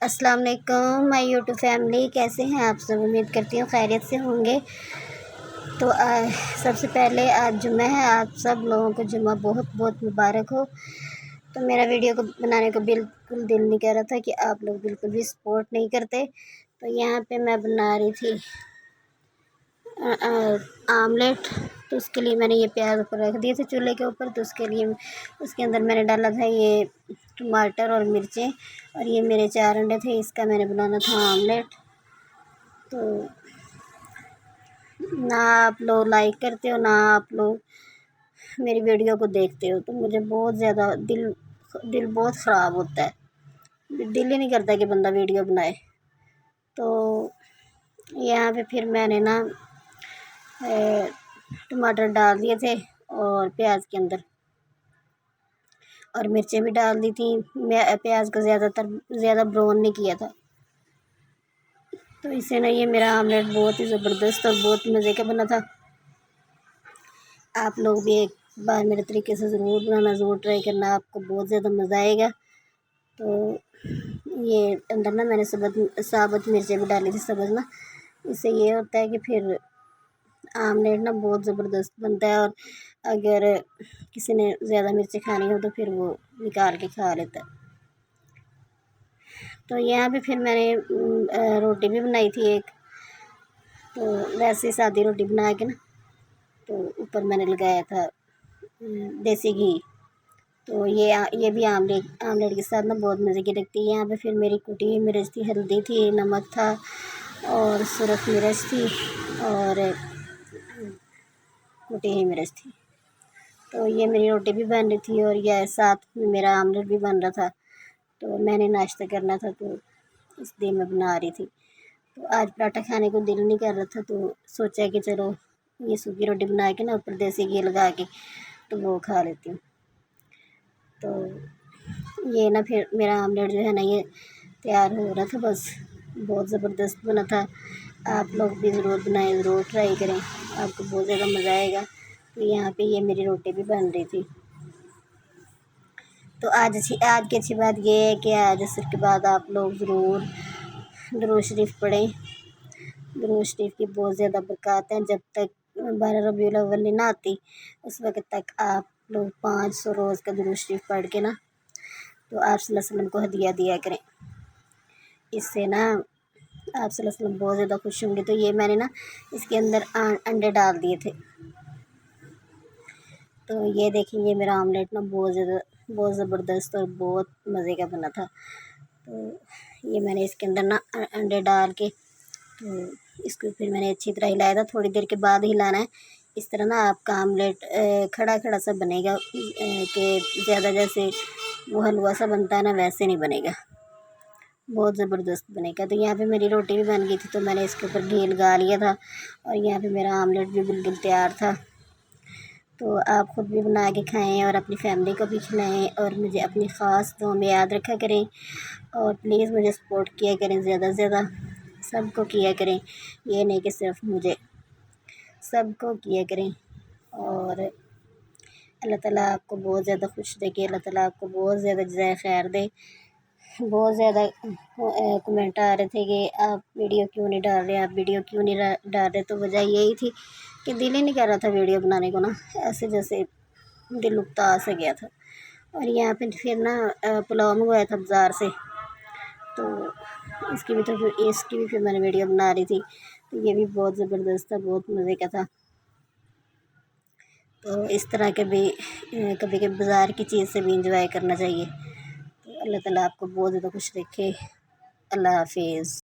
अस्सलाम वालेकुम my YouTube family, कैसे हैं आप सब। उम्मीद करती हूँ खैरियत से होंगे। तो सबसे पहले आज जुम्मा है, आप सब लोगों को जुम्मा बहुत बहुत मुबारक हो। तो मेरा वीडियो को बनाने को बिल्कुल दिल नहीं कर रहा था कि आप लोग बिल्कुल भी सपोर्ट नहीं करते। तो यहाँ पे मैं बना रही थी आमलेट। तो उसके लिए मैंने ये प्याज ऊपर रख दिए थे चूल्हे के ऊपर। तो उसके लिए उसके अंदर मैंने डाला था ये टमाटर और मिर्चें, और ये मेरे 4 अंडे थे, इसका मैंने बनाना था आमलेट। तो ना आप लोग लाइक करते हो, ना आप लोग मेरी वीडियो को देखते हो, तो मुझे बहुत ज़्यादा दिल बहुत ख़राब होता है। दिल ही नहीं करता कि बंदा वीडियो बनाए। तो यहाँ पे फिर मैंने ना टमाटर डाल दिए थे और प्याज के अंदर, और मिर्चें भी डाल दी थी। मैं प्याज को ज़्यादा ब्राउन नहीं किया था। तो इससे ना ये मेरा आमलेट बहुत ही ज़बरदस्त और बहुत मज़े का बना था। आप लोग भी एक बार मेरे तरीके से ज़रूर बनाना, ज़रूर ट्राई करना, आपको बहुत ज़्यादा मज़ा आएगा। तो ये अंदर ना मैंने साबुत मिर्चें भी डाली थी, सब्ज़ ना। इससे ये होता है कि फिर आमलेट ना बहुत ज़बरदस्त बनता है, और अगर किसी ने ज़्यादा मिर्ची खानी हो तो फिर वो निकाल के खा लेता है। तो यहाँ पे फिर मैंने रोटी भी बनाई थी एक। तो वैसे सादी रोटी बना के ना, तो ऊपर मैंने लगाया था देसी घी। तो ये भी आमलेट के साथ ना बहुत मज़े की लगती है। यहाँ पे फिर मेरी कुटी हुई मिर्च थी, हल्दी थी, नमक था और सुरख मिर्च थी और कुटी हुई मिर्च थी। तो ये मेरी रोटी भी बन रही थी और यह साथ में मेरा आमलेट भी बन रहा था। तो मैंने नाश्ता करना था, तो इसलिए मैं बना रही थी। तो आज पराठा खाने को दिल नहीं कर रहा था, तो सोचा कि चलो ये सूखी रोटी बना के ना ऊपर देसी घी लगा के तो वो खा लेती हूँ। तो ये ना फिर मेरा आमलेट जो है ना ये तैयार हो रहा था, बस बहुत ज़बरदस्त बना था। आप लोग भी ज़रूर बनाएं, ज़रूर ट्राई करें, आपको बहुत ज़्यादा मज़ा आएगा। तो यहाँ पे ये मेरी रोटी भी बन रही थी। तो आज की अच्छी बात ये है कि आज असर के बाद आप लोग ज़रूर दुरूद शरीफ पढ़ें। दुरूद शरीफ की बहुत ज़्यादा बरक़ात हैं। जब तक 12 रबीउल अव्वल नहीं ना आती, उस वक़्त तक आप लोग 500 रोज़ का दुरूद शरीफ पढ़ के ना तो आप सल्लल्लाहु अलैहि वसल्लम को हदिया दिया करें। इससे ना आप सल्लल्लाहु अलैहि वसल्लम बहुत ज़्यादा खुश होंगे। तो ये मैंने ना इसके अंदर अंडे डाल दिए थे। तो ये देखिए, ये मेरा आमलेट ना बहुत ज़बरदस्त और बहुत मज़े का बना था। तो ये मैंने इसके अंदर ना अंडे डाल के, तो इसको फिर मैंने अच्छी तरह हिलाया था। थोड़ी देर के बाद हिलाना है। इस तरह ना आपका आमलेट खड़ा खड़ा सा बनेगा, कि ज़्यादा जैसे वो हलवा सा बनता है ना, वैसे नहीं बनेगा, बहुत ज़बरदस्त बनेगा। तो यहाँ पे मेरी रोटी भी बन गई थी, तो मैंने इसके ऊपर घी लगा लिया था, और यहाँ पे मेरा आमलेट भी बिल्कुल तैयार था। तो आप ख़ुद भी बना के खाएं और अपनी फैमिली को भी खिलाएं, और मुझे अपनी ख़ास दुआ में याद रखा करें, और प्लीज़ मुझे सपोर्ट किया करें, ज़्यादा से ज़्यादा सबको किया करें। ये नहीं कि सिर्फ मुझे, सबको किया करें। और अल्लाह ताला आपको बहुत ज़्यादा खुश रखे, अल्लाह ताला आपको बहुत ज़्यादा जज़ाए खैर दे। बहुत ज़्यादा कमेंट आ रहे थे कि आप वीडियो क्यों नहीं डाल रहे, आप वीडियो क्यों नहीं डाल रहे। तो वजह यही थी कि दिल ही नहीं कर रहा था वीडियो बनाने को ना, ऐसे जैसे दिल उकता सा गया था। और यहाँ पे फिर ना पुलाव मंगवाया था बाज़ार से, तो इसकी भी फिर मैंने वीडियो बना रही थी। तो ये भी बहुत ज़बरदस्त था, बहुत मज़े का था। तो इस तरह के भी कभी कभी बाज़ार की चीज़ से भी इंजॉय करना चाहिए। तो अल्लाह ताला आपको बहुत ज़्यादा खुश रखे। अल्लाह हाफिज़।